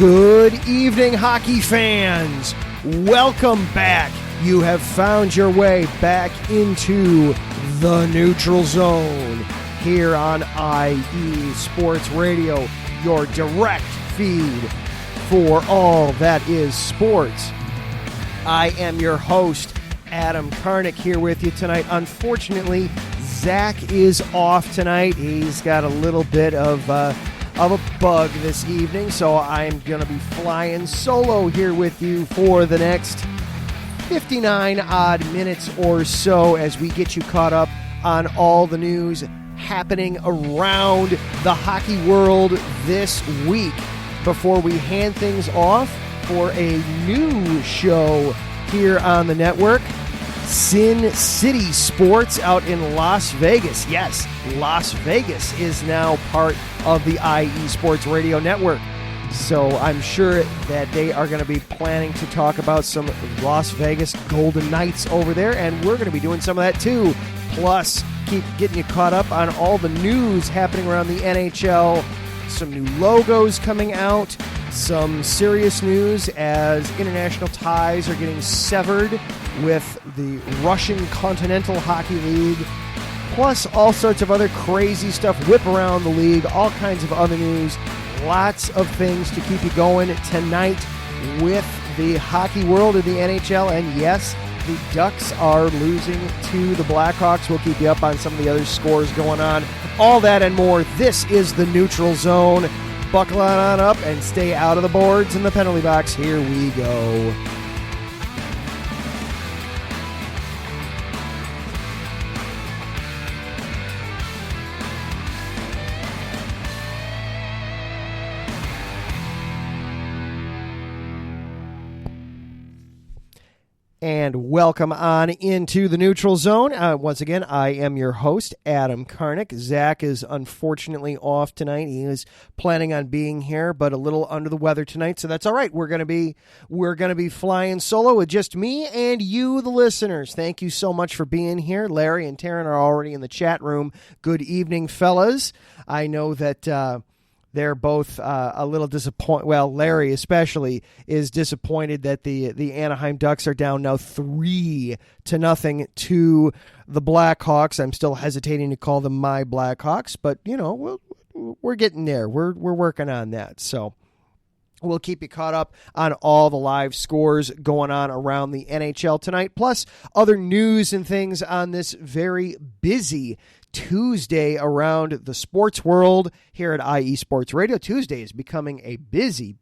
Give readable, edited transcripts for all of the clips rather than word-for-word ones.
Good evening, hockey fans. Welcome back. You have found your way back into the neutral zone here on IE Sports Radio, your direct feed for all that is sports. I am your host, Adam Karnick, here with you tonight. Unfortunately, Zach is off tonight. He's got a little bit of a bug this evening, so I'm going to be flying solo here with you for the next 59 odd minutes or so as we get you caught up on all the news happening around the hockey world this week before we hand things off for a new show here on the network, Sin City Sports out in Las Vegas. Yes, Las Vegas is now part of the IE Sports Radio Network. So I'm sure that they are going to be planning to talk about some Las Vegas Golden Knights over there, and we're going to be doing some of that too. Plus, keep getting you caught up on all the news happening around the NHL, some new logos coming out, some serious news as international ties are getting severed with the Russian Continental Hockey League, plus all sorts of other crazy stuff whip around the league, all kinds of other news, lots of things to keep you going tonight with the hockey world of the NHL. And yes, the Ducks are losing to the Blackhawks. We'll keep you up on some of the other scores going on. All that and more. This is the Neutral Zone. Buckle on up and stay out of the boards and the penalty box. Here we go. And welcome on into the Neutral Zone. Once again, I am your host, Adam Karnick. Zach is unfortunately off tonight. He is planning on being here, but a little under the weather tonight, so that's all right. We're gonna be flying solo with just me and you, the listeners. Thank you so much for being here. Larry and Taryn are already in the chat room. Good evening, fellas. I know that they're both a little disappointed. Well, Larry especially is disappointed that the Anaheim Ducks are down now 3-0 to the Blackhawks. I'm still hesitating to call them my Blackhawks, but you know we're getting there. We're working on that. So we'll keep you caught up on all the live scores going on around the NHL tonight, plus other news and things on this very busy Tuesday around the sports world here at IE Sports Radio. Tuesday is becoming a busy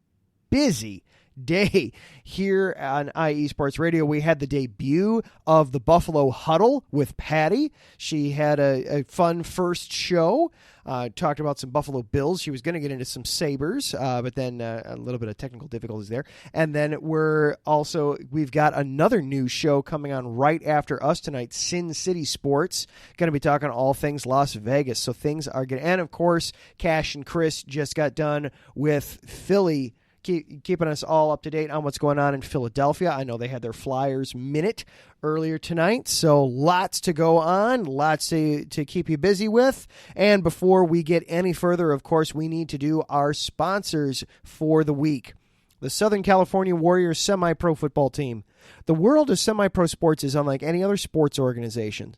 day here on IE Sports Radio. We had the debut of the Buffalo Huddle with Patty. She had a fun first show. Talked about some Buffalo Bills. She was going to get into some Sabres, but then a little bit of technical difficulties there. And then we've got another new show coming on right after us tonight, Sin City Sports. Going to be talking all things Las Vegas. So things are good. And of course, Cash and Chris just got done with Philly, keeping us all up to date on what's going on in Philadelphia. I know they had their Flyers Minute earlier tonight, so lots to go on, lots to keep you busy with. And before we get any further, of course, we need to do our sponsors for the week. The Southern California Warriors semi-pro football team. The world of semi-pro sports is unlike any other sports organization.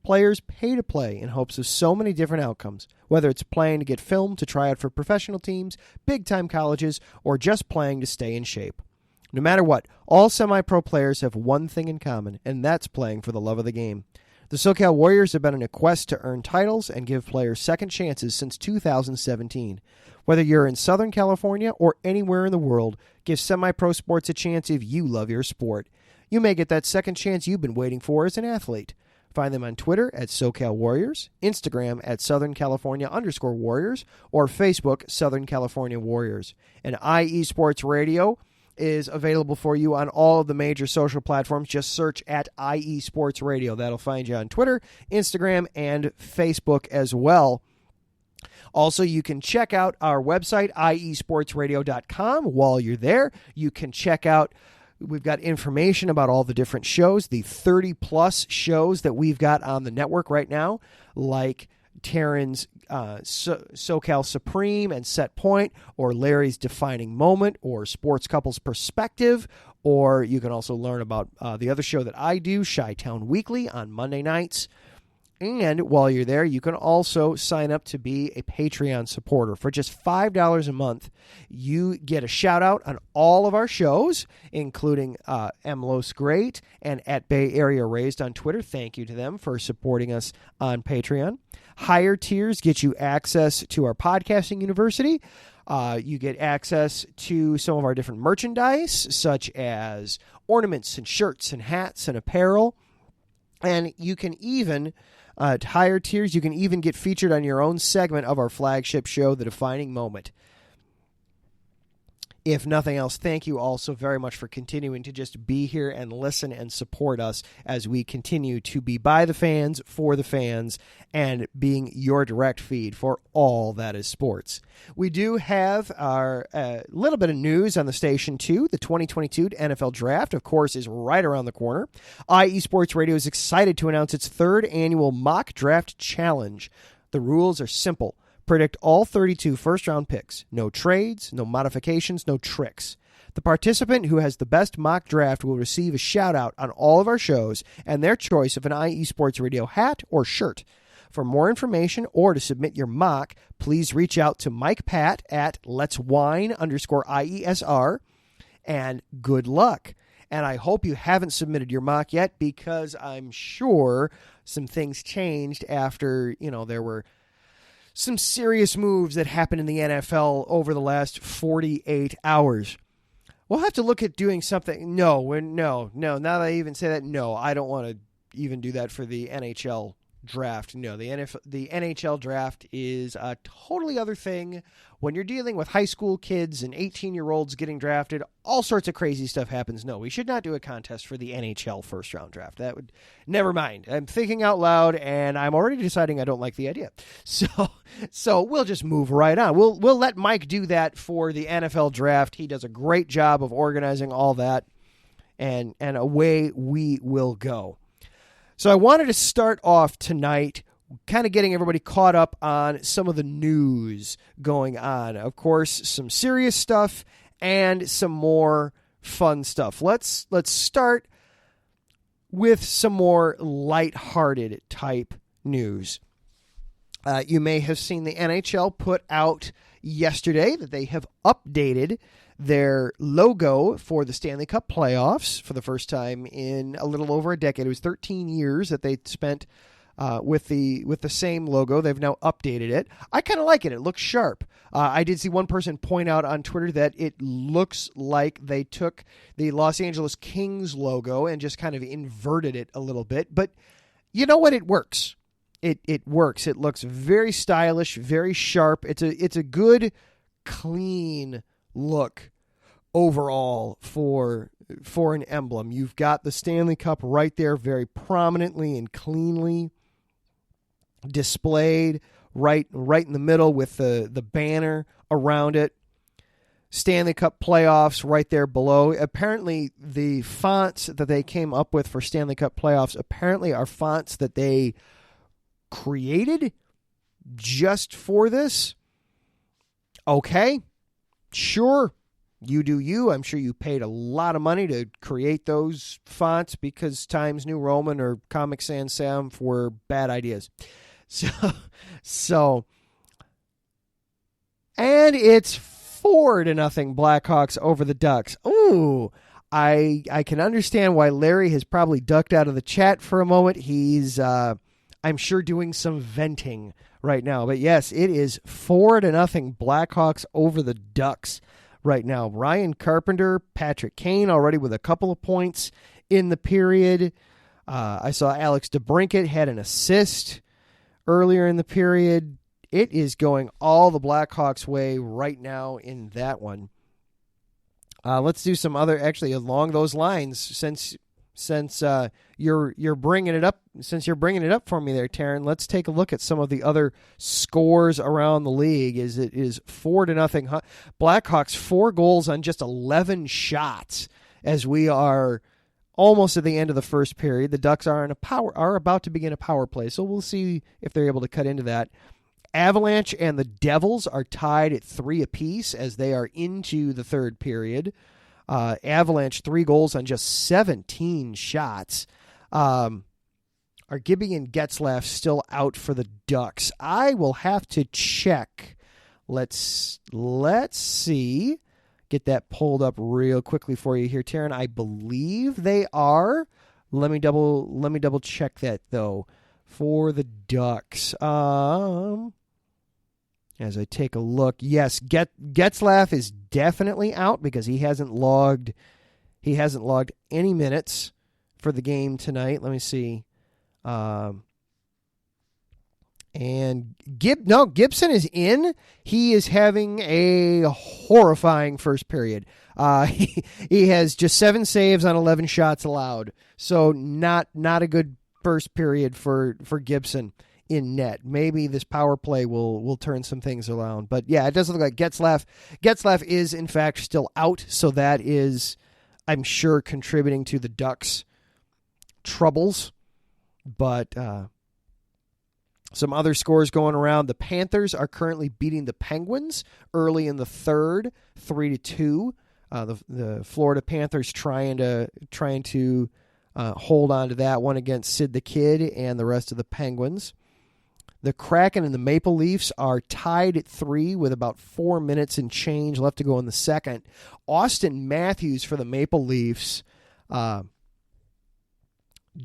Players pay to play in hopes of so many different outcomes, whether it's playing to get filmed to try out for professional teams, big-time colleges, or just playing to stay in shape. No matter what, all semi-pro players have one thing in common, and that's playing for the love of the game. The SoCal Warriors have been on a quest to earn titles and give players second chances since 2017. Whether you're in Southern California or anywhere in the world, give semi-pro sports a chance if you love your sport. You may get that second chance you've been waiting for as an athlete. Find them on Twitter at SoCal Warriors, Instagram at Southern California_Warriors, or Facebook Southern California Warriors. And IE Sports Radio is available for you on all of the major social platforms. Just search at IE Sports Radio. That'll find you on Twitter, Instagram, and Facebook as well. Also, you can check out our website, iesportsradio.com. While you're there, you can check out We've got information about all the different shows, the 30-plus shows that we've got on the network right now, like Taryn's SoCal Supreme and Set Point, or Larry's Defining Moment, or Sports Couples Perspective, or you can also learn about the other show that I do, Chi-Town Weekly, on Monday nights. And while you're there, you can also sign up to be a Patreon supporter. For just $5 a month, you get a shout-out on all of our shows, including MLOS Great and at Bay Area Raised on Twitter. Thank you to them for supporting us on Patreon. Higher tiers get you access to our podcasting university. You get access to some of our different merchandise, such as ornaments and shirts and hats and apparel. And you can even... at higher tiers, you can even get featured on your own segment of our flagship show, The Defining Moment. If nothing else, thank you all so very much for continuing to just be here and listen and support us as we continue to be by the fans, for the fans, and being your direct feed for all that is sports. We do have our little bit of news on the station, too. The 2022 NFL Draft, of course, is right around the corner. IE Sports Radio is excited to announce its third annual Mock Draft Challenge. The rules are simple. Predict all 32 first-round picks. No trades, no modifications, no tricks. The participant who has the best mock draft will receive a shout-out on all of our shows and their choice of an IE Sports Radio hat or shirt. For more information or to submit your mock, please reach out to Mike Pat at letswine_IESR, and good luck. And I hope you haven't submitted your mock yet, because I'm sure some things changed after, there were some serious moves that happened in the NFL over the last 48 hours. We'll have to look at doing something. No. Now that I even say that, no, I don't want to even do that for the NHL draft. No, the NHL draft is a totally other thing. When you're dealing with high school kids and 18-year-olds getting drafted, all sorts of crazy stuff happens. No, we should not do a contest for the NHL first-round draft. That would, never mind. I'm thinking out loud, and I'm already deciding I don't like the idea. So we'll just move right on. We'll let Mike do that for the NFL draft. He does a great job of organizing all that, and away we will go. So I wanted to start off tonight kind of getting everybody caught up on some of the news going on. Of course, some serious stuff and some more fun stuff. Let's start with some more lighthearted type news. You may have seen the NHL put out yesterday that they have updated their logo for the Stanley Cup playoffs for the first time in a little over a decade. It was 13 years that they spent with the same logo. They've now updated it. I kind of like it. It looks sharp. I did see one person point out on Twitter that it looks like they took the Los Angeles Kings logo and just kind of inverted it a little bit. But you know what? It works. It works. It looks very stylish, very sharp. It's a good, clean look overall for an emblem. You've got the Stanley Cup right there, very prominently and cleanly displayed, right in the middle with the banner around it. Stanley Cup playoffs right there below. Apparently, the fonts that they came up with for Stanley Cup playoffs apparently are fonts that they created just for this. Okay, sure. You do you. I'm sure you paid a lot of money to create those fonts because Times New Roman or Comic Sans Serif were bad ideas. So, and it's 4-0 Blackhawks over the Ducks. Ooh, I can understand why Larry has probably ducked out of the chat for a moment. He's, I'm sure, doing some venting right now. But yes, it is 4-0 Blackhawks over the Ducks right now. Ryan Carpenter, Patrick Kane already with a couple of points in the period. I saw Alex DeBrincat had an assist earlier in the period. It is going all the Blackhawks' way right now in that one. Let's do some other, actually, along those lines, since you're bringing it up. Since you're bringing it up for me there, Taryn, let's take a look at some of the other scores around the league. It is 4-0 Blackhawks, 4 goals on just 11 shots as we are almost at the end of the first period. The Ducks are about to begin a power play, so we'll see if they're able to cut into that. Avalanche and the Devils are tied at 3 apiece as they are into the third period. Avalanche 3 goals on just 17 shots. Are Gibby and Getzlaf still out for the Ducks? I will have to check. Let's see. Get that pulled up real quickly for you here, Taryn. I believe they are. Let me double check that though for the Ducks. As I take a look, yes, Getzlaf is definitely out because he hasn't logged any minutes for the game tonight. Let me see. And Gibson is in. He is having a horrifying first period. He has just 7 saves on 11 shots allowed. So not a good first period for Gibson in net. Maybe this power play will turn some things around. But yeah, it doesn't look like Getzlaf is in fact still out. So that is, I'm sure, contributing to the Ducks' troubles. But some other scores going around. The Panthers are currently beating the Penguins early in the third, 3-2. The Florida Panthers trying to hold on to that one against Sid the Kid and the rest of the Penguins. The Kraken and the Maple Leafs are tied at 3 with about 4 minutes and change left to go in the second. Austin Matthews for the Maple Leafs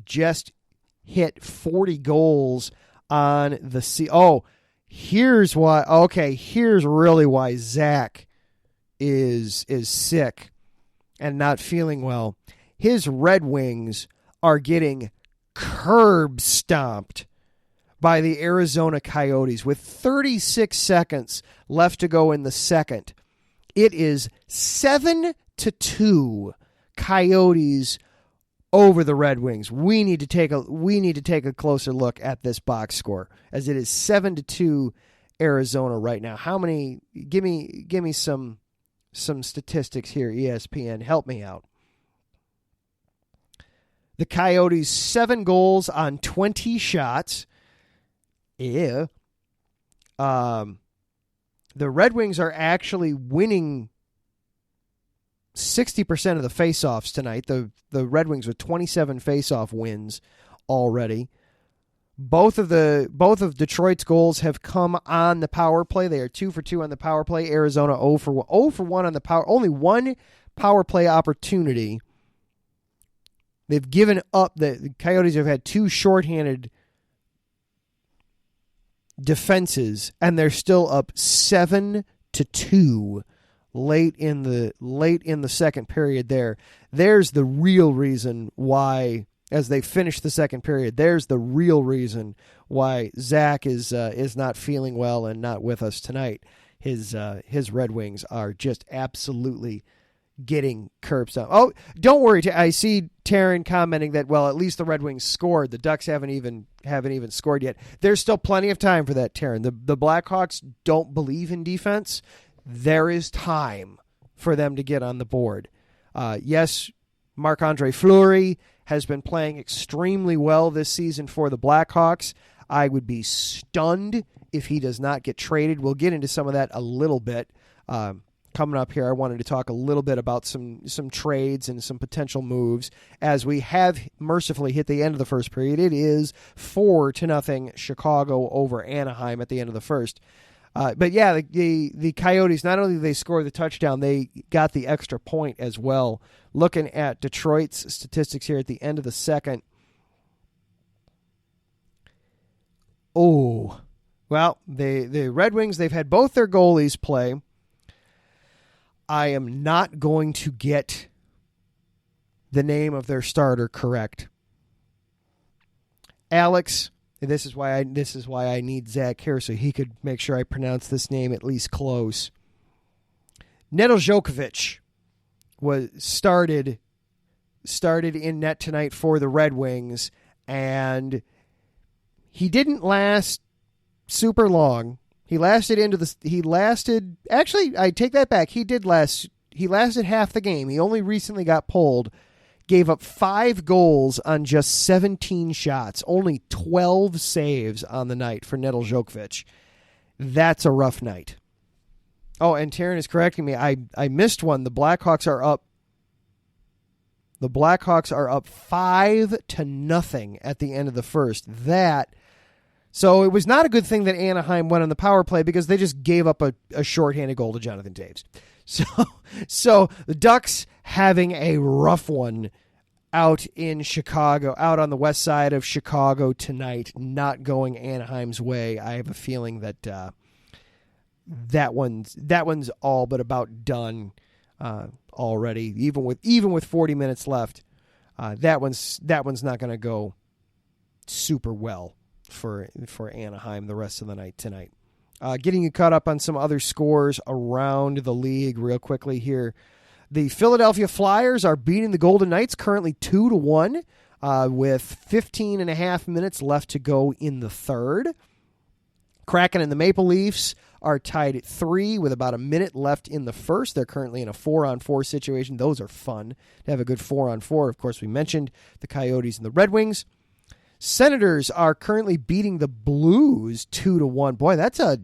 just hit 40 goals on the here's why. Okay, here's really why Zach is sick and not feeling well. His Red Wings are getting curb stomped by the Arizona Coyotes with 36 seconds left to go in the second. It is 7-2 Coyotes over the Red Wings. We need to take a closer look at this box score as it is 7-2 Arizona right now. How many? Give me some statistics here, ESPN. Help me out. The Coyotes 7 goals on 20 shots. The Red Wings are actually winning 60% of the faceoffs tonight. The Red Wings with 27 faceoff wins already. Both of Detroit's goals have come on the power play. They are 2 for 2 on the power play. Arizona 0 for 1 on the power. Only one power play opportunity. They've given up. The Coyotes have had 2 shorthanded defenses, and they're still up 7-2 late in the second period. There's the real reason why, as they finish the second period, there's the real reason why Zach is not feeling well and not with us tonight. His Red Wings are just absolutely getting curb stomped. Oh, don't worry. I see Taryn commenting that, well, at least the Red Wings scored. The Ducks haven't even scored yet. There's still plenty of time for that, Taryn. The Blackhawks don't believe in defense. There is time for them to get on the board. Yes, Marc-Andre Fleury has been playing extremely well this season for the Blackhawks. I would be stunned if he does not get traded. We'll get into some of that a little bit. Coming up here, I wanted to talk a little bit about some trades and some potential moves as we have mercifully hit the end of the first period. It is 4-0 Chicago over Anaheim at the end of the first. But yeah, the Coyotes, not only did they score the touchdown, they got the extra point as well. Looking at Detroit's statistics here at the end of the second. Oh, well, the Red Wings, they've had both their goalies play. I am not going to get the name of their starter correct. Alex, this is why I need Zach here so he could make sure I pronounce this name at least close. Nedeljkovic was started in net tonight for the Red Wings, and he didn't last super long. Actually, I take that back. He lasted half the game. He only recently got pulled. Gave up 5 goals on just 17 shots. Only 12 saves on the night for Nedeljkovic. that's a rough night. Oh, and Taryn is correcting me. I missed one. The Blackhawks are up. The Blackhawks are up 5-0 at the end of the first. So it was not a good thing that Anaheim went on the power play because they just gave up a shorthanded goal to Jonathan Toews. So the Ducks having a rough one out in Chicago, out on the west side of Chicago tonight, not going Anaheim's way. I have a feeling that that one's all but about done already. Even with 40 minutes left, that one's not going to go super well for Anaheim the rest of the night tonight. Getting you caught up on some other scores around the league real quickly here. The Philadelphia Flyers are beating the Golden Knights currently 2-1 with 15 and a half minutes left to go in the third. Kraken and the Maple Leafs are tied at 3 with about a minute left in the first. They're currently in a 4-on-4 situation. Those are fun to have a good 4-on-4. Of course, we mentioned the Coyotes and the Red Wings. Senators are currently beating the Blues 2-1. Boy, that's a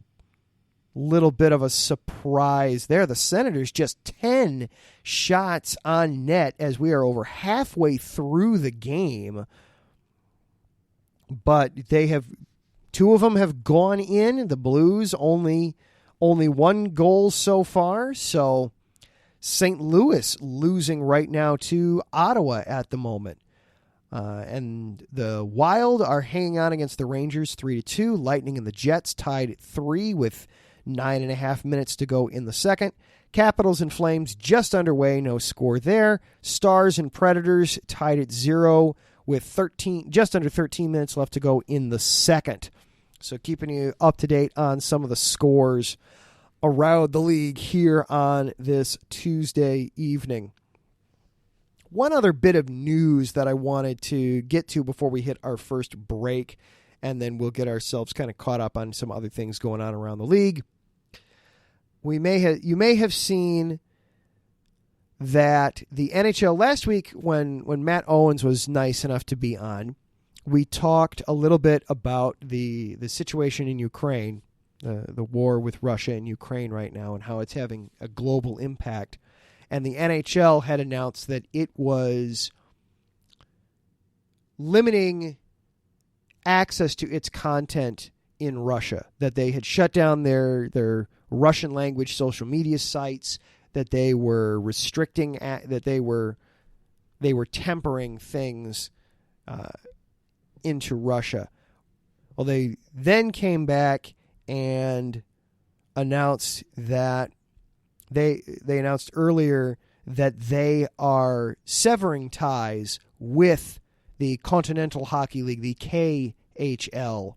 little bit of a surprise there. The Senators just 10 shots on net as we are over halfway through the game. But two of them have gone in. The Blues only one goal so far. So St. Louis losing right now to Ottawa at the moment. And the Wild are hanging on against the Rangers 3-2. Lightning and the Jets tied at 3 with 9.5 minutes to go in the second. Capitals and Flames just underway, no score there. Stars and Predators tied at 0 with just under 13 minutes left to go in the second. So keeping you up to date on some of the scores around the league here on this Tuesday evening. One other bit of news that I wanted to get to before we hit our first break, and then we'll get ourselves kind of caught up on some other things going on around the league. You may have seen that the NHL last week when Matt Owens was nice enough to be on, we talked a little bit about the situation in Ukraine, the war with Russia and Ukraine right now, and how it's having a global impact. And the NHL had announced that it was limiting access to its content in Russia, that they had shut down their Russian language social media sites, that they were restricting, that they were tempering things into Russia. Well, they then came back and announced that they announced earlier that they are severing ties with the Continental Hockey League, the KHL,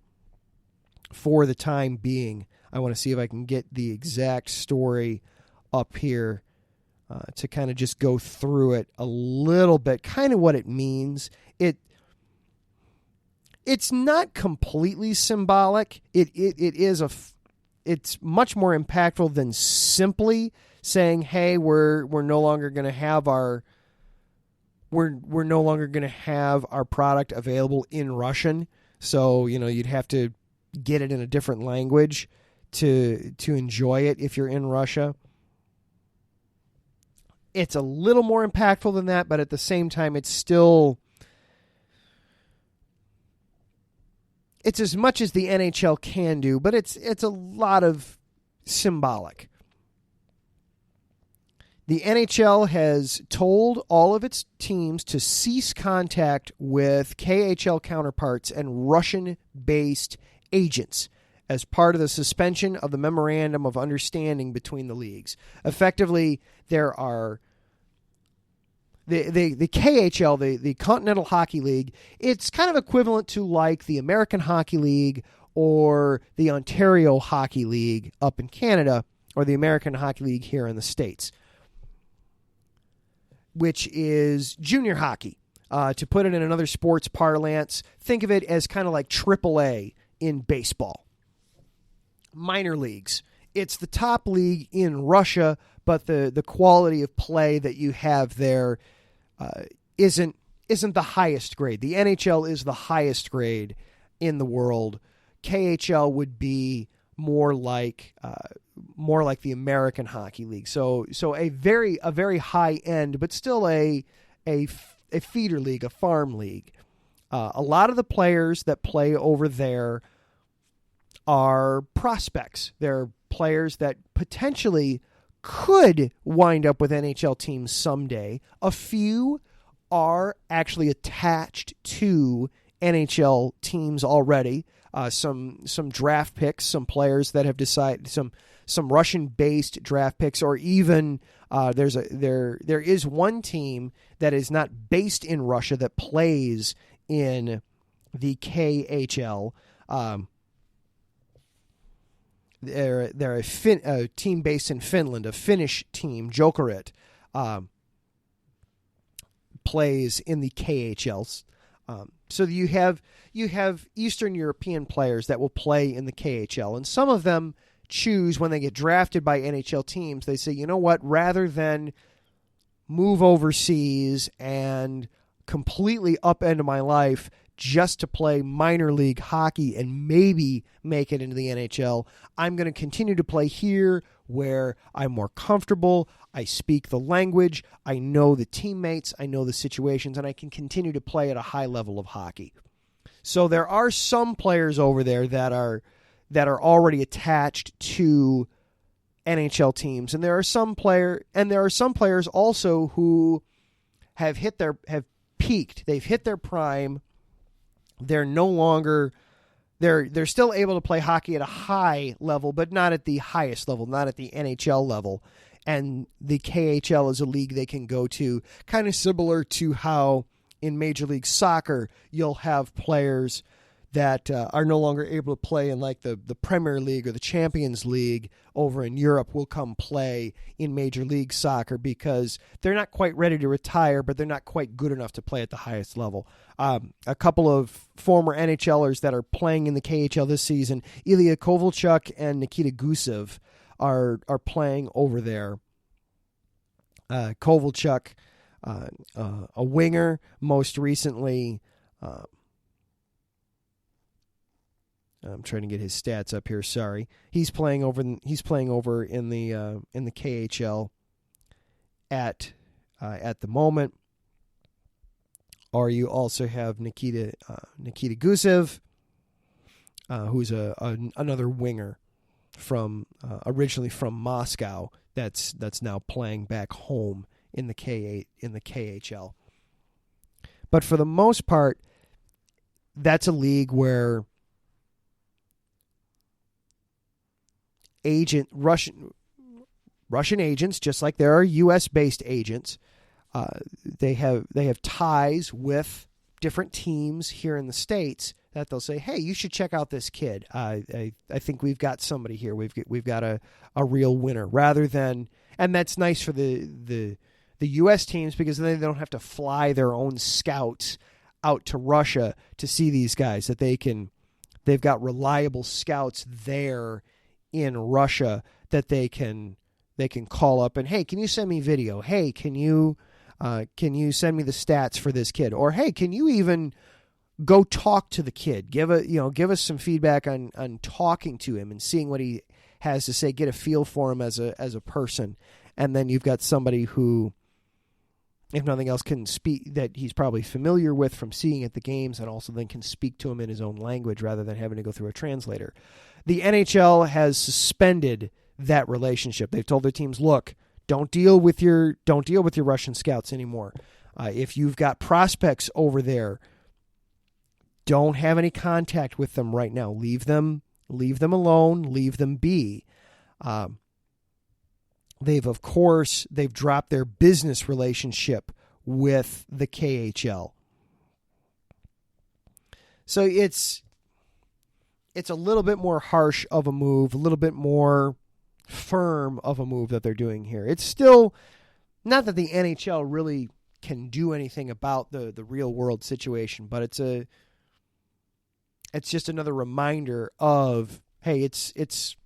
for the time being. I want to see if I can get the exact story up here to kind of just go through it a little bit, kind of what it means. It's not completely symbolic. It's much more impactful than simply saying, "Hey, we're no longer going to have our product available in Russian." So you'd have to get it in a different language to enjoy it if you're in Russia. It's a little more impactful than that, but at the same time, it's as much as the NHL can do, but it's a lot of symbolic. The NHL has told all of its teams to cease contact with KHL counterparts and Russian-based agents as part of the suspension of the Memorandum of Understanding between the leagues. Effectively, there are the KHL, the Continental Hockey League. It's kind of equivalent to like the American Hockey League or the Ontario Hockey League up in Canada, or the American Hockey League here in the States, which is junior hockey. To put it in another sports parlance, think of it as kind of like AAA in baseball. Minor leagues. It's the top league in Russia, but the quality of play that you have there isn't the highest grade. The NHL is the highest grade in the world. KHL would be more like the American Hockey League. So a very high end, but still a feeder league, a farm league. A lot of the players that play over there are prospects. They're players that potentially could wind up with NHL teams someday. A few are actually attached to NHL teams already. Some draft picks, some players that have decided, some Russian-based draft picks, or even there is one team that is not based in Russia that plays in the KHL. They're a team based in Finland, a Finnish team, Jokerit, plays in the KHLs. So you have Eastern European players that will play in the KHL, and some of them choose when they get drafted by NHL teams, they say, you know what, rather than move overseas and completely upend my life just to play minor league hockey and maybe make it into the NHL, I'm going to continue to play here where I'm more comfortable, I speak the language, I know the teammates, I know the situations, and I can continue to play at a high level of hockey. So there are some players over there that are already attached to NHL teams, and there are some players also who have peaked. They've hit their prime. They're no longer they're still able to play hockey at a high level, but not at the highest level, not at the NHL level. And the KHL is a league they can go to, kind of similar to how in Major League Soccer you'll have players that are no longer able to play in like the Premier League or the Champions League over in Europe will come play in Major League Soccer because they're not quite ready to retire, but they're not quite good enough to play at the highest level. A couple of former NHLers that are playing in the KHL this season, Ilya Kovalchuk and Nikita Gusev, are playing over there. Kovalchuk, a winger, most recently. I'm trying to get his stats up here. Sorry, he's playing over in the KHL at the moment. Or you also have Nikita Gusev, who's another winger from originally from Moscow. That's now playing back home in the KHL. But for the most part, that's a league where Russian agents, just like there are U.S.-based agents, they have ties with different teams here in the States that they'll say, hey, you should check out this kid. I think we've got somebody here. We've got a real winner. Rather than, and that's nice for the U.S. teams because then they don't have to fly their own scouts out to Russia to see these guys. They've got reliable scouts there in Russia that they can call up and, hey, can you send me video? Hey, can you send me the stats for this kid? Or, hey, can you even go talk to the kid? Give us some feedback on talking to him and seeing what he has to say. Get a feel for him as a person, and then you've got somebody who, if nothing else, can speak that he's probably familiar with from seeing at the games, and also then can speak to him in his own language rather than having to go through a translator. The NHL has suspended that relationship. They've told their teams, look, don't deal with your Russian scouts anymore. If you've got prospects over there, don't have any contact with them right now. Leave them alone. Leave them be. They've dropped their business relationship with the KHL. So it's a little bit more harsh of a move, a little bit more firm of a move that they're doing here. It's still not that the NHL really can do anything about the real world situation, but it's just another reminder of, hey, it's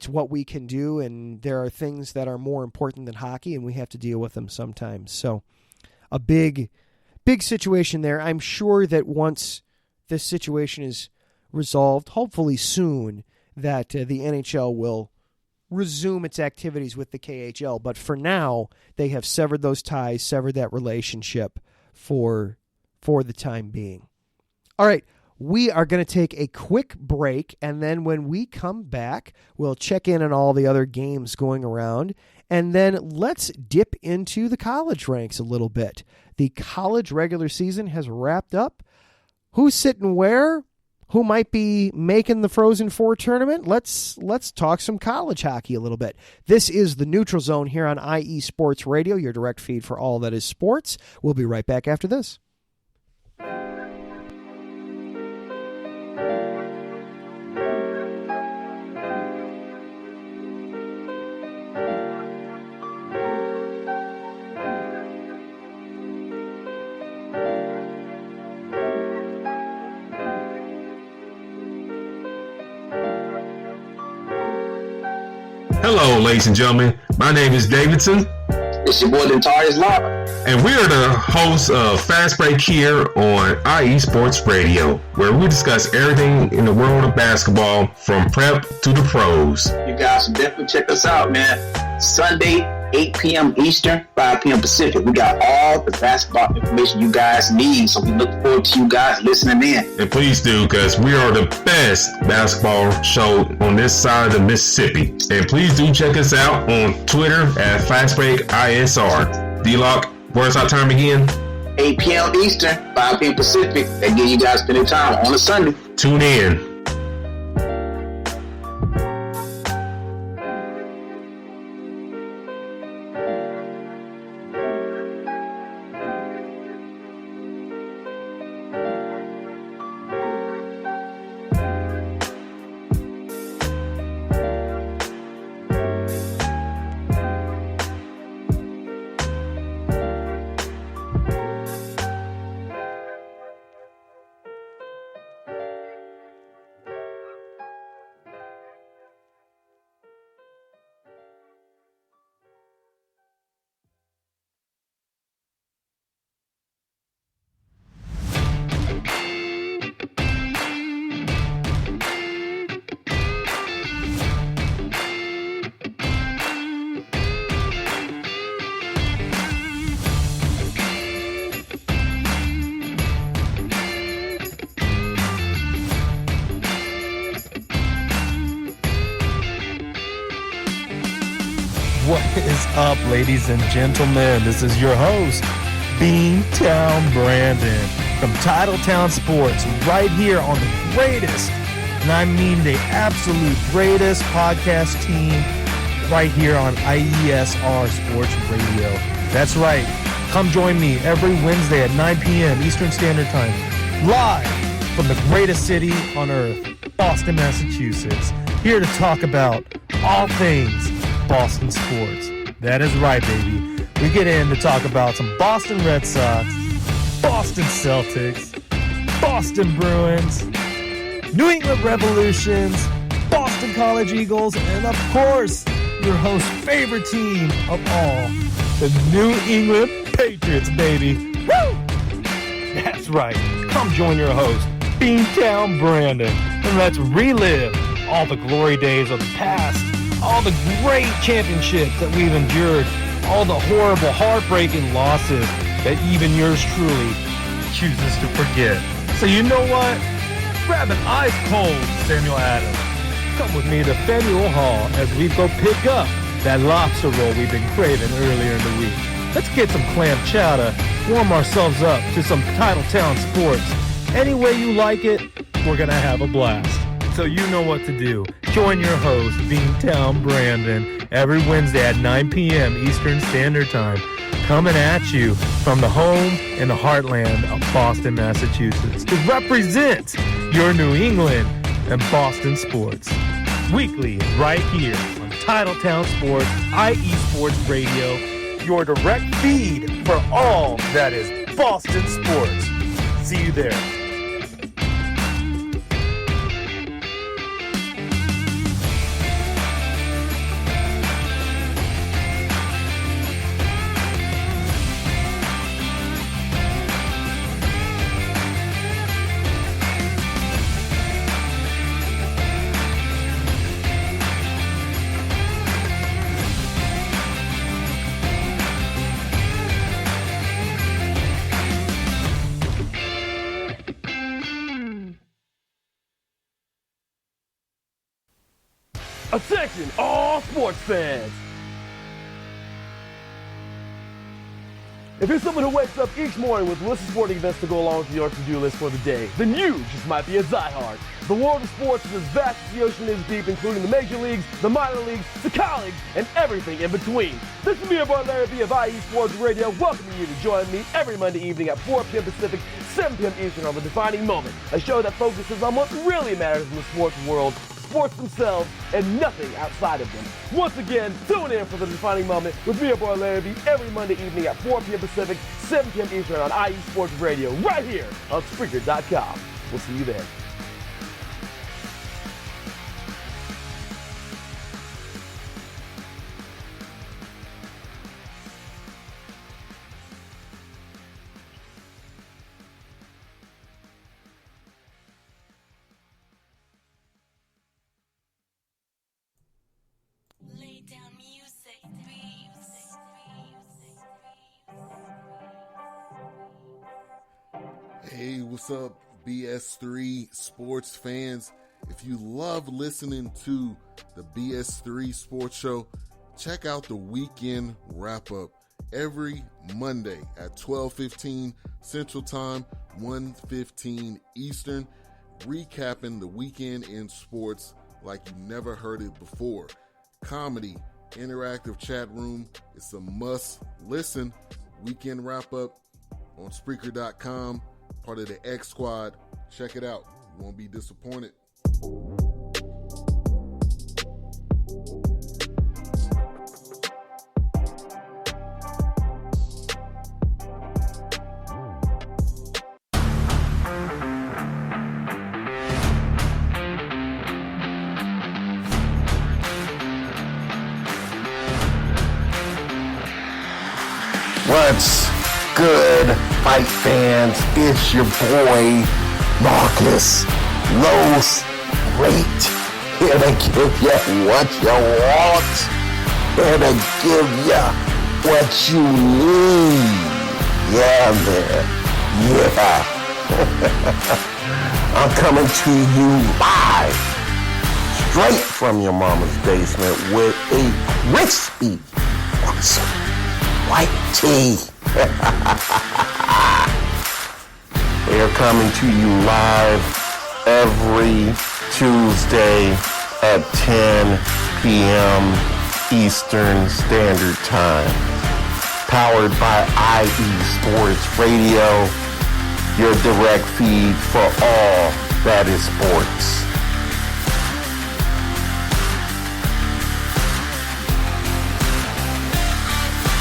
what we can do, and there are things that are more important than hockey, and we have to deal with them sometimes. So a big situation there. I'm sure that once this situation is resolved, hopefully soon, that the NHL will resume its activities with the KHL. But for now, they have severed those ties, severed that relationship for the time being. All right, we are going to take a quick break, and then when we come back, we'll check in on all the other games going around, and then let's dip into the college ranks a little bit. The college regular season has wrapped up. Who's sitting where? Who might be making the Frozen Four tournament? Let's talk some college hockey a little bit. This is the Neutral Zone here on IE Sports Radio, your direct feed for all that is sports. We'll be right back after this. Hello, ladies and gentlemen. My name is Davidson. It's your boy, Dentarius Lava. And we are the hosts of Fast Break here on IE Sports Radio, where we discuss everything in the world of basketball from prep to the pros. You guys should definitely check us out, man. Sunday, 8 p.m. Eastern, 5 p.m. Pacific. We got all the basketball information you guys need, so we look forward to you guys listening in. And please do, because we are the best basketball show on this side of the Mississippi. And please do check us out on Twitter at FastBreakISR. D-Lock, where's our time again? 8 p.m. Eastern, 5 p.m. Pacific. That give you guys plenty of time on a Sunday. Tune in. What is up, ladies and gentlemen? This is your host, Beantown Brandon from Titletown Sports, right here on the greatest, and I mean the absolute greatest podcast team right here on IESR Sports Radio. That's right. Come join me every Wednesday at 9 p.m. Eastern Standard Time, live from the greatest city on earth, Boston, Massachusetts, here to talk about all things Boston sports. That is right, baby. We get in to talk about some Boston Red Sox, Boston Celtics, Boston Bruins, New England Revolutions, Boston College Eagles, and of course, your host's favorite team of all, the New England Patriots, baby. Woo! That's right. Come join your host, Beantown Brandon, and let's relive all the glory days of the past, all the great championships that we've endured, all the horrible, heartbreaking losses that even yours truly chooses to forget. So you know what? Grab an ice cold Samuel Adams. Come with me to Faneuil Hall as we go pick up that lobster roll we've been craving earlier in the week. Let's get some clam chowder, warm ourselves up to some Titletown Sports. Any way you like it, we're going to have a blast. So you know what to do. Join your host, Beantown Brandon, every Wednesday at 9 p.m. Eastern Standard Time, coming at you from the home and the heartland of Boston, Massachusetts, to represent your New England and Boston sports. Weekly, right here on Titletown Sports, IE Sports Radio, your direct feed for all that is Boston sports. See you there. Attention, all sports fans! If you're someone who wakes up each morning with lists of sporting events to go along with your to-do list for the day, then you just might be a diehard. The world of sports is as vast as the ocean is deep, including the major leagues, the minor leagues, the college, and everything in between. This is me, your boy Larry B of IE Sports Radio, welcoming you to join me every Monday evening at 4 p.m. Pacific, 7 p.m. Eastern on The Defining Moment, a show that focuses on what really matters in the sports world, sports themselves, and nothing outside of them. Once again, tune in for The Defining Moment with me, your boy Larry B, every Monday evening at 4 p.m. Pacific, 7 p.m. Eastern on IE Sports Radio, right here on Spreaker.com. We'll see you there. Hey, what's up, BS3 sports fans? If you love listening to the BS3 Sports Show, check out the weekend wrap-up every Monday at 12:15 Central Time, 1:15 Eastern, recapping the weekend in sports like you never heard it before. Comedy, interactive chat room, it's a must-listen. Weekend wrap-up on Spreaker.com. Part of the X Squad. Check it out. You won't be disappointed. What's good, fight fans? It's your boy, Marcus Los Great, here to give you what you want, here to give you what you need. Yeah, man. Yeah. I'm coming to you live, straight from your mama's basement with a crispy, awesome white tea. They're coming to you live every Tuesday at 10 p.m. Eastern Standard Time. Powered by IE Sports Radio, your direct feed for all that is sports.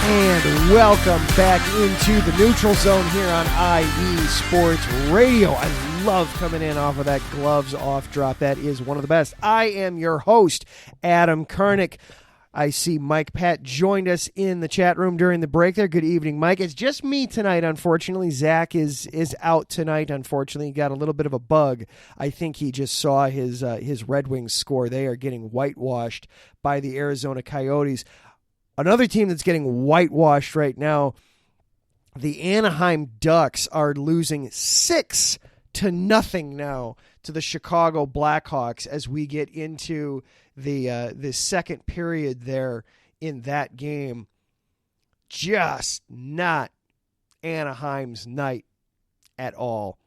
And welcome back into the neutral zone here on IE Sports Radio. I love coming in off of that gloves off drop. That is one of the best. I am your host, Adam Karnick. I see Mike Pat joined us in the chat room during the break there. Good evening, Mike. It's just me tonight, unfortunately. Zach is out tonight, unfortunately. He got a little bit of a bug. I think he just saw his Red Wings score. They are getting whitewashed by the Arizona Coyotes. Another team that's getting whitewashed right now, the Anaheim Ducks are losing 6-0 now to the Chicago Blackhawks as we get into the second period there in that game. Just not Anaheim's night at all.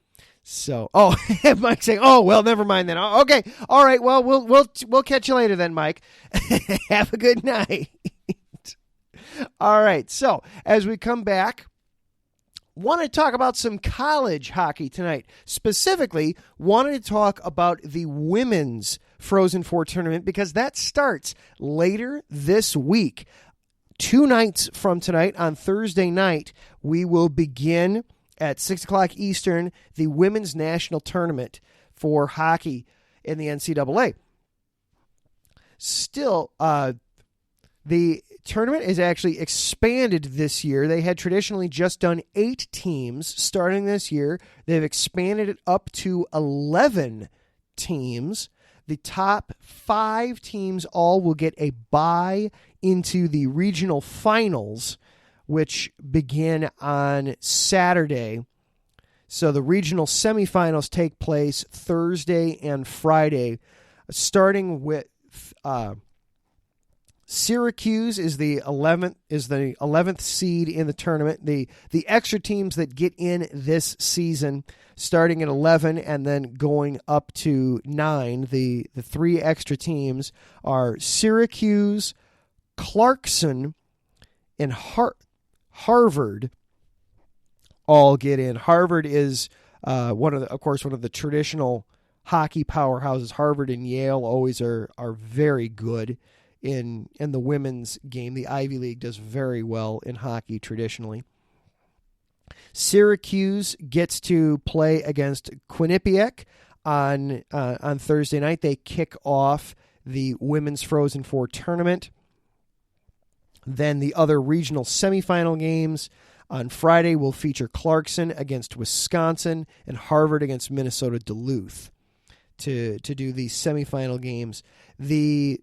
So, Mike's saying, "Oh, well, never mind then." Okay, all right. Well, we'll catch you later then, Mike. Have a good night. All right, so as we come back, want to talk about some college hockey tonight. Specifically, wanted to talk about the women's Frozen Four tournament because that starts later this week. 2 nights from tonight, on Thursday night, we will begin at 6 o'clock Eastern the women's national tournament for hockey in the NCAA. Still, the tournament is actually expanded this year. They had traditionally just done 8 teams starting this year. They've expanded it up to 11 teams. The top 5 teams all will get a bye into the regional finals, which begin on Saturday. So the regional semifinals take place Thursday and Friday, starting with Syracuse is the 11th seed in the tournament. The extra teams that get in this season, starting at 11 and then going up to 9, the three extra teams are Syracuse, Clarkson, and Harvard. All get in. Harvard is one of the traditional hockey powerhouses. Harvard and Yale always are very good in the women's game. The Ivy League does very well in hockey traditionally. Syracuse gets to play against Quinnipiac on Thursday night. They kick off the Women's Frozen Four tournament. Then the other regional semifinal games on Friday will feature Clarkson against Wisconsin and Harvard against Minnesota Duluth to do the semifinal games. The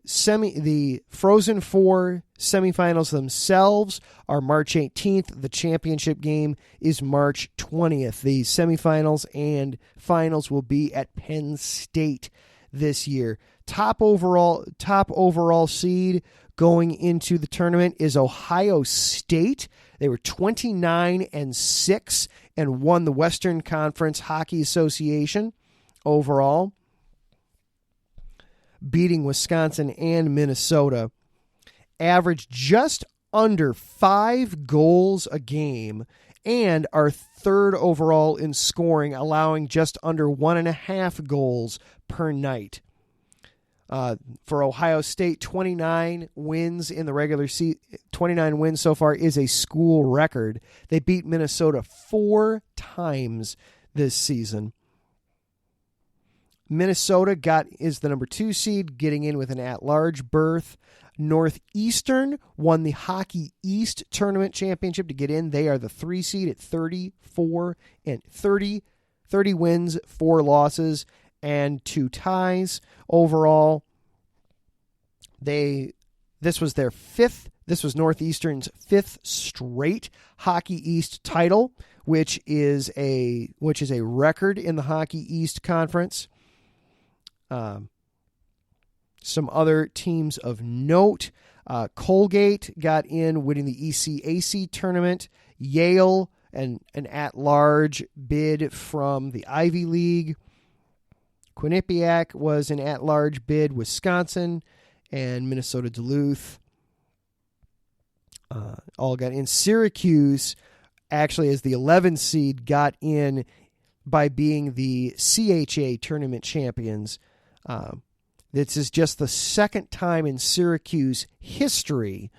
Frozen Four semifinals themselves are March 18th. The championship game is March 20th. The semifinals and finals will be at Penn State this year. Top overall seed going into the tournament is Ohio State. They were 29-6 and won the Western Conference Hockey Association overall, beating Wisconsin and Minnesota. Averaged just under 5 goals a game and are third overall in scoring, allowing just under 1.5 goals per night. For Ohio State, 29 wins in the regular season. 29 wins so far is a school record. They beat Minnesota 4 times this season. Minnesota is the number 2 seed, getting in with an at-large berth. Northeastern won the Hockey East Tournament Championship to get in. They are the 3 seed at 30 wins, 4 losses, and 2 ties overall. This was Northeastern's 5th straight Hockey East title, which is a record in the Hockey East Conference. Some other teams of note: Colgate got in, winning the ECAC tournament. Yale, an at-large bid from the Ivy League. Quinnipiac was an at-large bid. Wisconsin and Minnesota Duluth all got in. Syracuse, actually, as the 11th seed, got in by being the CHA tournament champions. This is just the second time in Syracuse history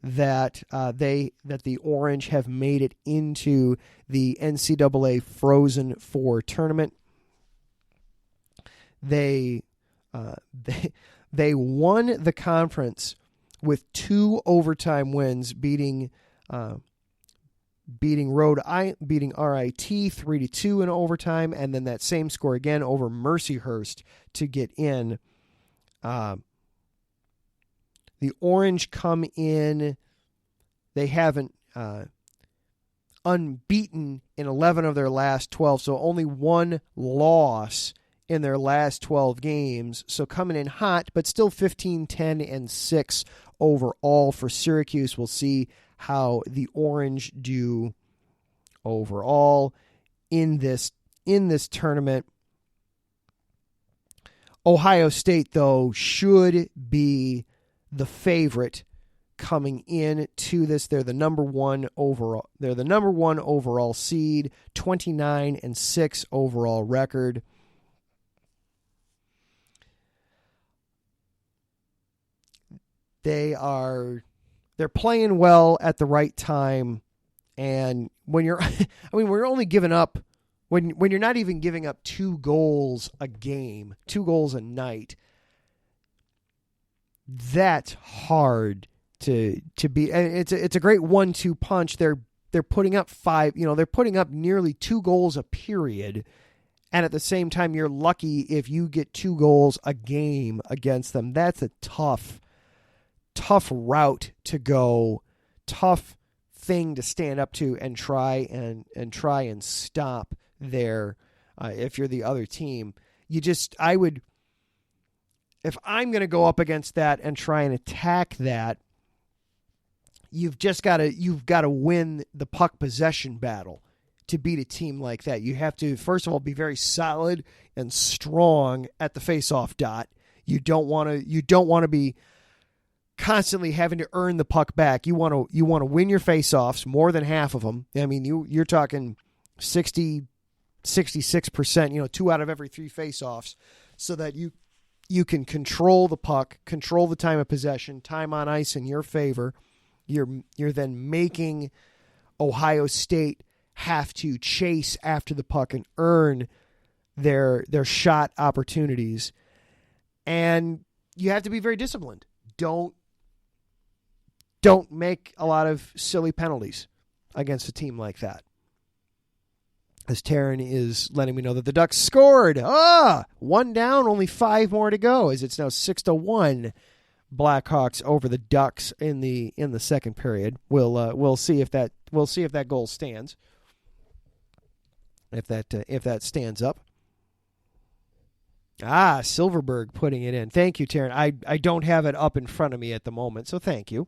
that the Orange have made it into the NCAA Frozen Four tournament. They won the conference with 2 overtime wins, beating RIT 3-2 in overtime, and then that same score again over Mercyhurst to get in. The Orange come in. They haven't unbeaten in 11 of their last 12, so only 1 loss in their last 12 games. So coming in hot, but still 15-10-6 overall for Syracuse. We'll see how the Orange do overall in this tournament. Ohio State, though, should be the favorite coming in to this. They're the number 1 overall. They're the number 1 overall seed, 29-6 overall record. They're playing well at the right time, and when you're, we're only giving up when you're not even giving up 2 goals a game, 2 goals a night. That's hard to be. It's a great 1-2 punch. They're putting up 5. They're putting up nearly 2 goals a period, and at the same time, you're lucky if you get 2 goals a game against them. That's a tough route to go, tough thing to stand up to and try and stop there. If you're the other team, I would if I'm going to go up against that and try and attack that, you've got to win the puck possession battle to beat a team like that. You have to, first of all, be very solid and strong at the face-off dot. You don't want to be constantly having to earn the puck back. You want to win your face-offs, more than half of them. I mean, you're talking 66%, 2 out of every 3 face-offs, so that you can control the puck, control the time of possession, time on ice in your favor. You're then making Ohio State have to chase after the puck and earn their shot opportunities. And you have to be very disciplined. Don't make a lot of silly penalties against a team like that. As Taryn is letting me know that the Ducks scored. 1 down, only 5 more to go, as it's now 6-1. Blackhawks over the Ducks in the second period. We'll see if that goal stands. If that stands up. Silverberg putting it in. Thank you, Taryn. I don't have it up in front of me at the moment, so thank you.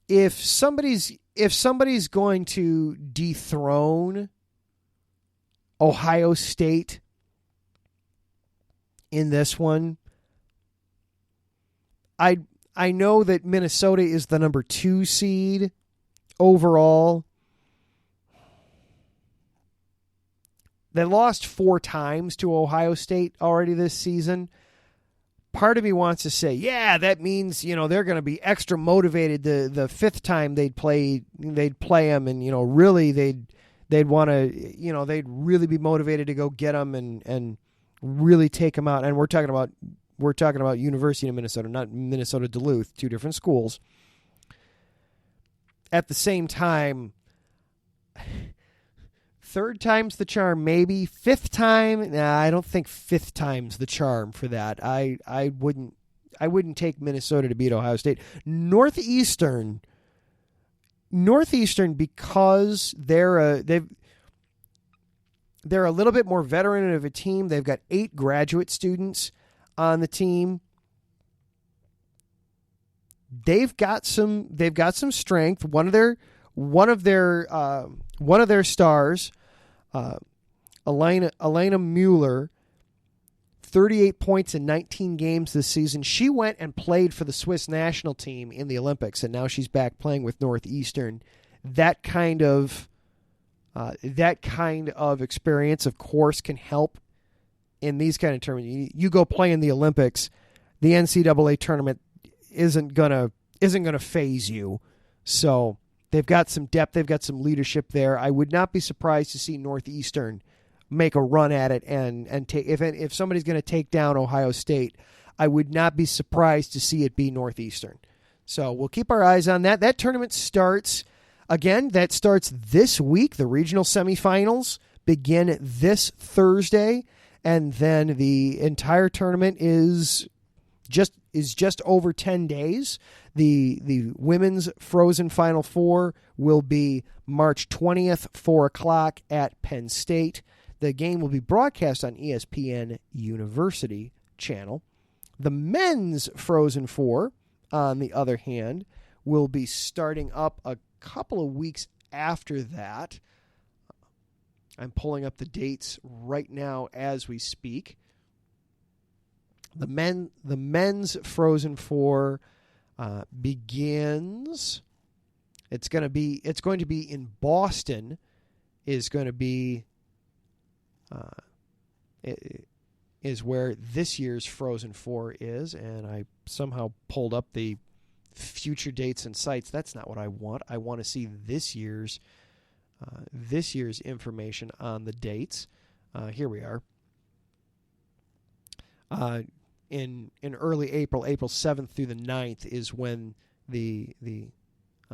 If somebody's going to dethrone Ohio State in this one, I know that Minnesota is the number 2 seed overall. They lost 4 times to Ohio State already this season. Part of me wants to say, yeah, that means, they're going to be extra motivated the 5th time they'd play them, and really they'd want to, they'd really be motivated to go get them and really take them out. And we're talking about University of Minnesota, not Minnesota Duluth, 2 different schools. At the same time, 3rd time's the charm, maybe. 5th time, I don't think 5th time's the charm for that. I wouldn't take Minnesota to beat Ohio State. Northeastern, because they're a little bit more veteran of a team. They've got 8 graduate students on the team. They've got some strength. One of their stars, Elena Mueller, 38 points in 19 games this season. She went and played for the Swiss national team in the Olympics, and now she's back playing with Northeastern. That kind of experience, of course, can help in these kind of tournaments. You go play in the Olympics, the NCAA tournament isn't gonna phase you. So they've got some depth, they've got some leadership there. I would not be surprised to see Northeastern make a run at it and take, if somebody's going to take down Ohio State, I would not be surprised to see it be Northeastern. So we'll keep our eyes on that. That tournament starts this week. The regional semifinals begin this Thursday, and then the entire tournament is just over 10 days. The women's Frozen Final Four will be March 20th, 4 o'clock at Penn State. The game will be broadcast on ESPN University channel. The men's Frozen Four, on the other hand, will be starting up a couple of weeks after that. I'm pulling up the dates right now as we speak. The men's Frozen Four begins. It's going to be in Boston. Is going to be is where this year's Frozen Four is, and I somehow pulled up the future dates and sites. That's not what I want. I want to see this year's information on the dates. Here we are. In early April 7th through the 9th is when the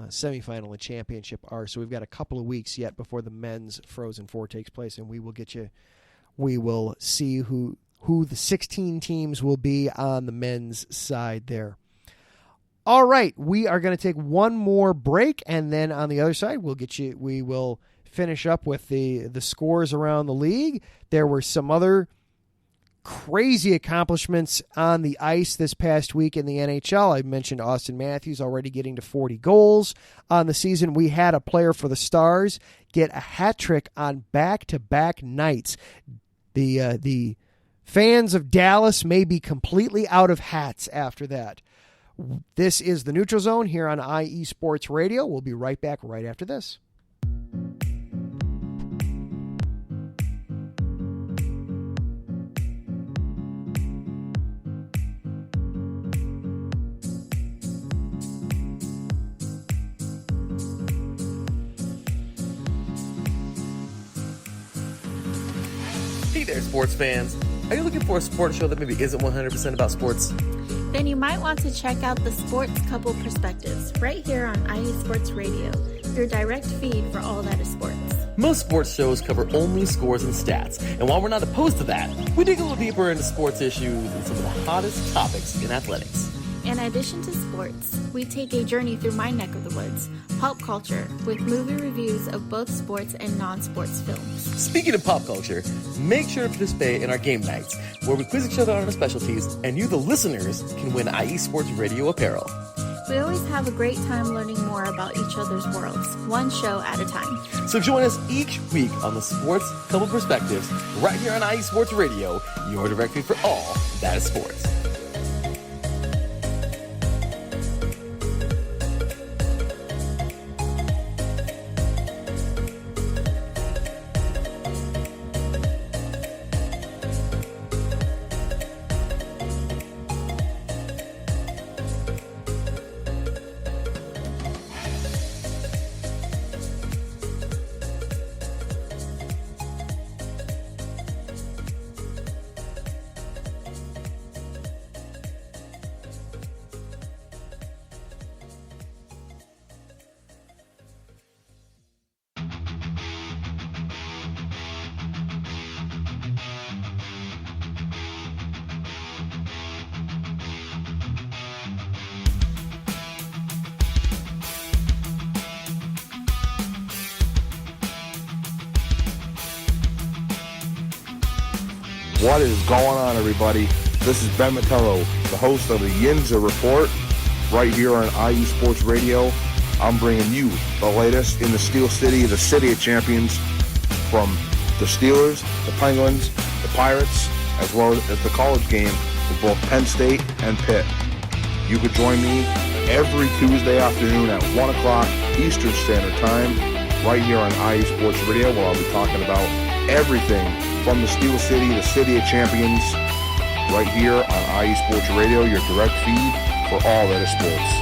semifinal and championship are. So we've got a couple of weeks yet before the men's Frozen Four takes place, and we will see who the 16 teams will be on the men's side there. All right, we are going to take one more break, and then on the other side we will finish up with the scores around the league. There were some other crazy accomplishments on the ice this past week in the NHL. I mentioned Austin Matthews already getting to 40 goals on the season. We had a player for the Stars get a hat trick on back-to-back nights. The fans of Dallas may be completely out of hats after that. This is the Neutral Zone here on IE Sports Radio. We'll be right back right after this. Hey there, sports fans. Are you looking for a sports show that maybe isn't 100% about sports? Then you might want to check out the Sports Couple Perspectives right here on IE Sports Radio, your direct feed for all that is sports. Most sports shows cover only scores and stats, and while we're not opposed to that, we dig a little deeper into sports issues and some of the hottest topics in athletics. In addition to sports, we take a journey through my neck of the woods, pop culture, with movie reviews of both sports and non-sports films. Speaking of pop culture, make sure to participate in our game nights, where we quiz each other on our specialties, and you, the listeners, can win IE Sports Radio apparel. We always have a great time learning more about each other's worlds, one show at a time. So join us each week on the Sports Couple Perspectives, right here on IE Sports Radio, your direct feed for all that is sports. What is going on, everybody? This is Ben Metello, the host of the Yinza Report, right here on IE Sports Radio. I'm bringing you the latest in the Steel City, the City of Champions, from the Steelers, the Penguins, the Pirates, as well as the college game with both Penn State and Pitt. You could join me every Tuesday afternoon at 1 o'clock Eastern Standard Time, right here on IE Sports Radio, where I'll be talking about everything from the Steel City, the City of Champions, right here on IE Sports Radio, your direct feed for all that is sports.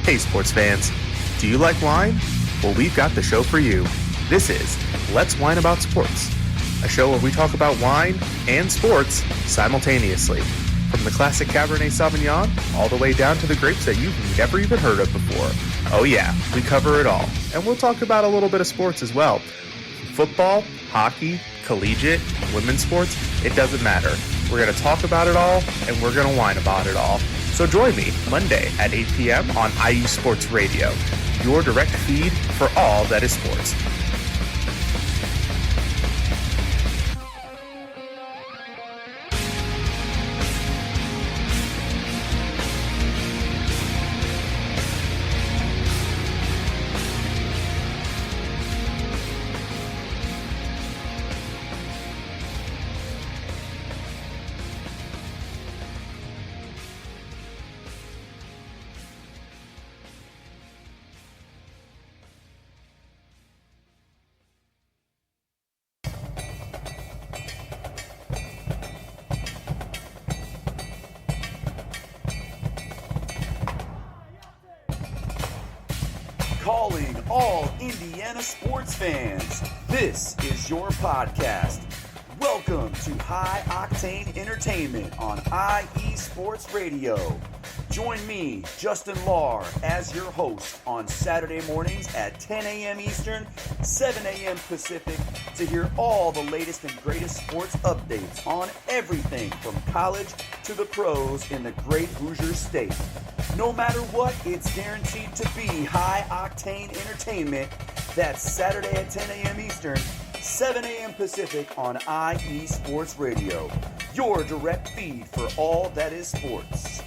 Hey sports fans, do you like wine? Well, we've got the show for you. This is Let's Wine About Sports, a show where we talk about wine and sports simultaneously. From the classic Cabernet Sauvignon all the way down to the grapes that you've never even heard of before. Oh yeah, we cover it all. And we'll talk about a little bit of sports as well. Football, hockey, collegiate, women's sports, it doesn't matter. We're going to talk about it all, and we're going to whine about it all. So join me Monday at 8 p.m. on IE Sports Radio, your direct feed for all that is sports. Calling all Indiana sports fans. This is your podcast. Welcome to High Octane Entertainment on IE Sports Radio. Join me, Justin Lahr, as your host on Saturday mornings at 10 a.m. Eastern, 7 a.m. Pacific to hear all the latest and greatest sports updates on everything from college to the pros in the great Hoosier state. No matter what, it's guaranteed to be high octane entertainment. That's Saturday at 10 a.m. Eastern, 7 a.m. Pacific on IE Sports Radio. Your direct feed for all that is sports.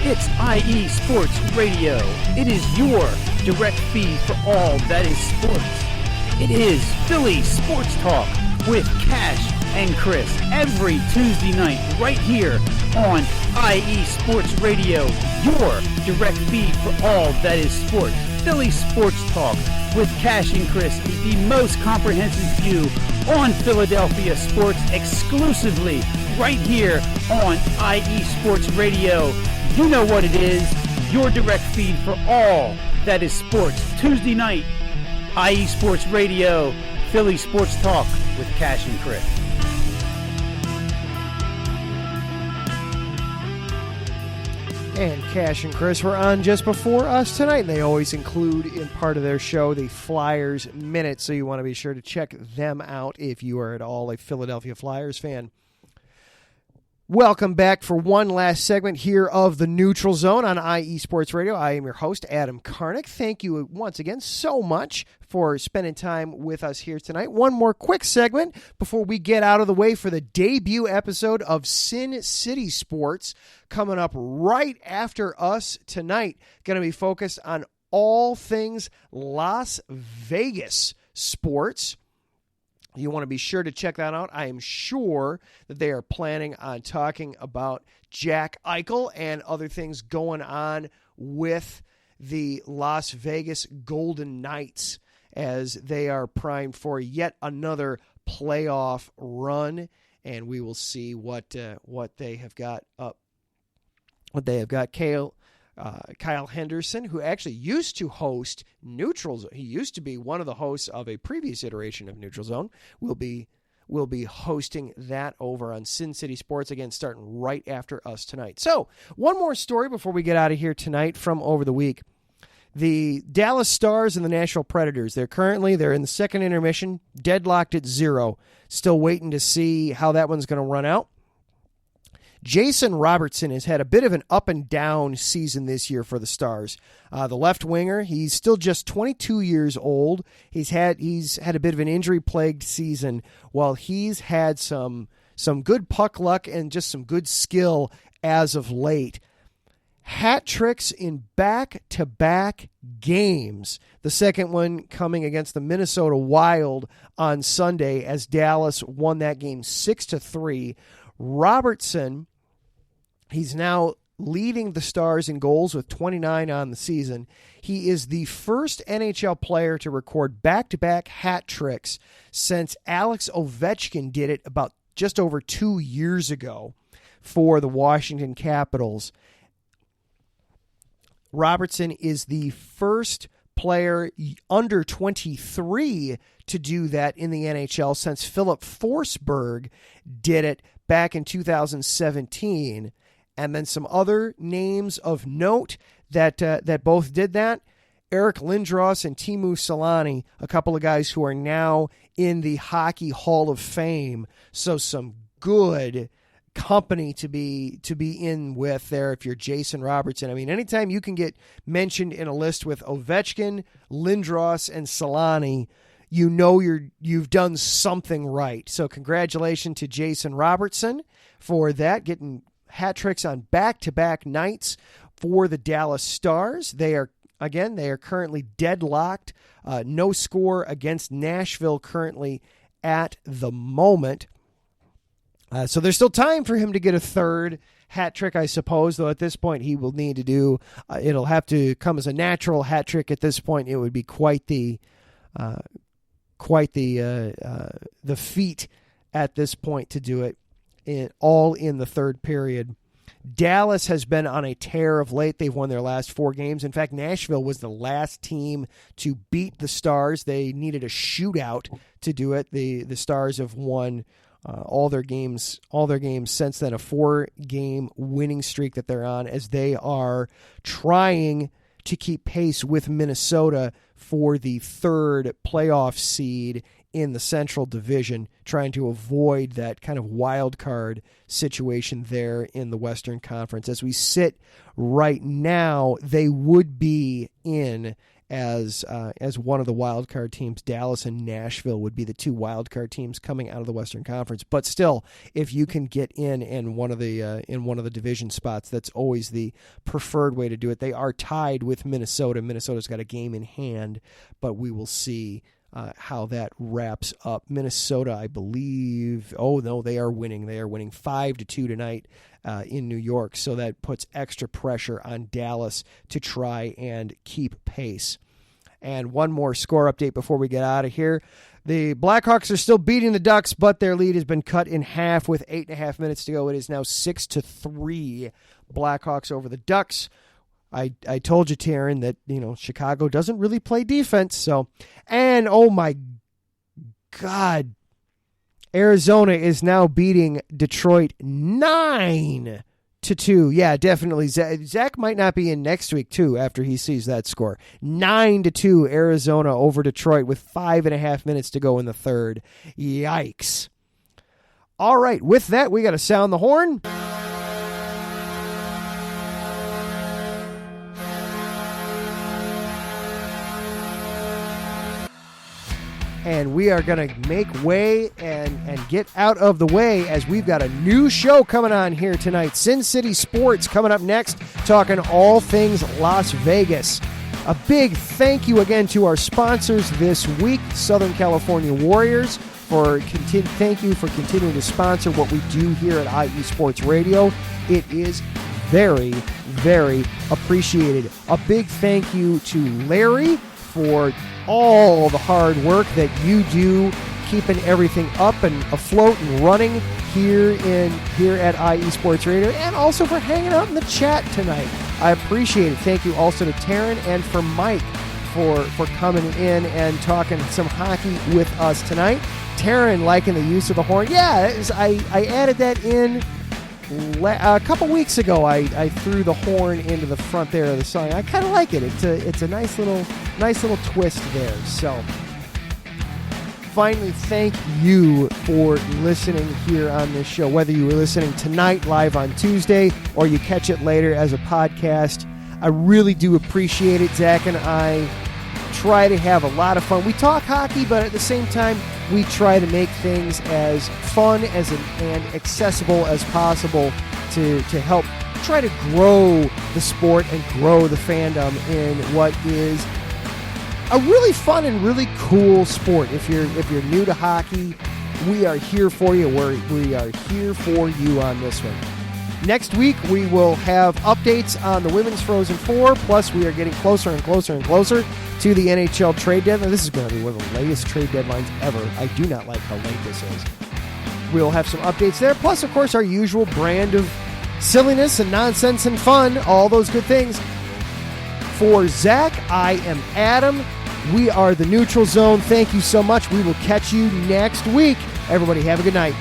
It's IE Sports Radio. It is your direct feed for all that is sports. It is Philly Sports Talk with Cash and Chris every Tuesday night right here on IE Sports Radio, your direct feed for all that is sports. Philly Sports Talk with Cash and Chris is the most comprehensive view on Philadelphia sports exclusively right here on IE Sports Radio. You know what it is, your direct feed for all that is sports. Tuesday night, IE Sports Radio, Philly Sports Talk with Cash and Chris. And Cash and Chris were on just before us tonight. They always include in part of their show the Flyers Minute, so you want to be sure to check them out if you are at all a Philadelphia Flyers fan. Welcome back for one last segment here of the Neutral Zone on IE Sports Radio. I am your host, Adam Karnick. Thank you once again so much for spending time with us here tonight. One more quick segment before we get out of the way for the debut episode of Sin City Sports coming up right after us tonight. Going to be focused on all things Las Vegas sports. You want to be sure to check that out. I am sure that they are planning on talking about Jack Eichel and other things going on with the Las Vegas Golden Knights as they are primed for yet another playoff run, and we will see what they have got up. What they have got. Kyle Henderson, who actually used to host Neutral Zone. He used to be one of the hosts of a previous iteration of Neutral Zone. Will be hosting that over on Sin City Sports, again, starting right after us tonight. So, one more story before we get out of here tonight from over the week. The Dallas Stars and the Nashville Predators, they're in the second intermission, deadlocked at 0. Still waiting to see how that one's going to run out. Jason Robertson has had a bit of an up and down season this year for the Stars. The left winger, he's still just 22 years old. He's had a bit of an injury-plagued season, while he's had some good puck luck and just some good skill as of late. Hat tricks in back-to-back games. The second one coming against the Minnesota Wild on Sunday as Dallas won that game 6-3. Robertson, he's now leading the Stars in goals with 29 on the season. He is the first NHL player to record back-to-back hat tricks since Alex Ovechkin did it about just over 2 years ago for the Washington Capitals. Robertson is the first player under 23 to do that in the NHL since Philip Forsberg did it back in 2017. And then some other names of note that both did that. Eric Lindros and Teemu Selanne, a couple of guys who are now in the Hockey Hall of Fame. So some good company to be in with there if you're Jason Robertson. I mean, anytime you can get mentioned in a list with Ovechkin, Lindros, and Selanne, you know you've done something right. So congratulations to Jason Robertson for that, getting hat tricks on back-to-back nights for the Dallas Stars. They are Again, they are currently deadlocked. No score against Nashville currently at the moment. So there's still time for him to get a third hat trick, I suppose, though at this point he will need to do, it'll have to come as a natural hat trick at this point. It would be quite the feat at this point to do it all in the third period. Dallas has been on a tear of late. They've won their last 4 games. In fact, Nashville was the last team to beat the Stars. They needed a shootout to do it. The Stars have won all their games since then, a 4-game winning streak that they're on, as they are trying to keep pace with Minnesota for the 3rd playoff seed in the Central Division, trying to avoid that kind of wild card situation there in the Western Conference. As we sit right now, they would be in as one of the wild card teams. Dallas and Nashville would be the 2 wild card teams coming out of the Western Conference. But still, if you can get in one of the division spots, that's always the preferred way to do it. They are tied with Minnesota. Minnesota's got a game in hand, but we will see how that wraps up. Minnesota, I believe, they are winning. They are winning 5-2 tonight in New York, so that puts extra pressure on Dallas to try and keep pace. And one more score update before we get out of here. The Blackhawks are still beating the Ducks, but their lead has been cut in half with 8.5 minutes to go. It is now 6-3 Blackhawks over the Ducks. I told you, Taryn, that Chicago doesn't really play defense. So, and oh my God, Arizona is now beating Detroit 9-2. Yeah, definitely. Zach might not be in next week too after he sees that score. 9-2 Arizona over Detroit with 5.5 minutes to go in the third. Yikes! All right, with that, we got to sound the horn. And we are going to make way and get out of the way, as we've got a new show coming on here tonight. Sin City Sports coming up next, talking all things Las Vegas. A big thank you again to our sponsors this week, Southern California Warriors. Thank you for continuing to sponsor what we do here at IE Sports Radio. It is very, very appreciated. A big thank you to Larry for all the hard work that you do keeping everything up and afloat and running here at IE Sports Radio, and also for hanging out in the chat tonight. I appreciate it. Thank you also to Taryn and for Mike for coming in and talking some hockey with us tonight. Taryn liking the use of the horn. Yeah, I added that in a couple weeks ago. I threw the horn into the front there of the song. I kind of like it. It's a nice little twist there. So finally, thank you for listening here on this show, whether you were listening tonight live on Tuesday or you catch it later as a podcast. I really do appreciate it. Zach and I try to have a lot of fun. We talk hockey, but at the same time, we try to make things as fun and accessible as possible to help try to grow the sport and grow the fandom in what is a really fun and really cool sport. If you're new to hockey, we are here for you. We are here for you on this one. Next week, we will have updates on the Women's Frozen Four, plus we are getting closer and closer and closer to the NHL trade deadline. This is going to be one of the latest trade deadlines ever. I do not like how late this is. We'll have some updates there, plus, of course, our usual brand of silliness and nonsense and fun, all those good things. For Zach, I am Adam. We are the Neutral Zone. Thank you so much. We will catch you next week. Everybody, have a good night.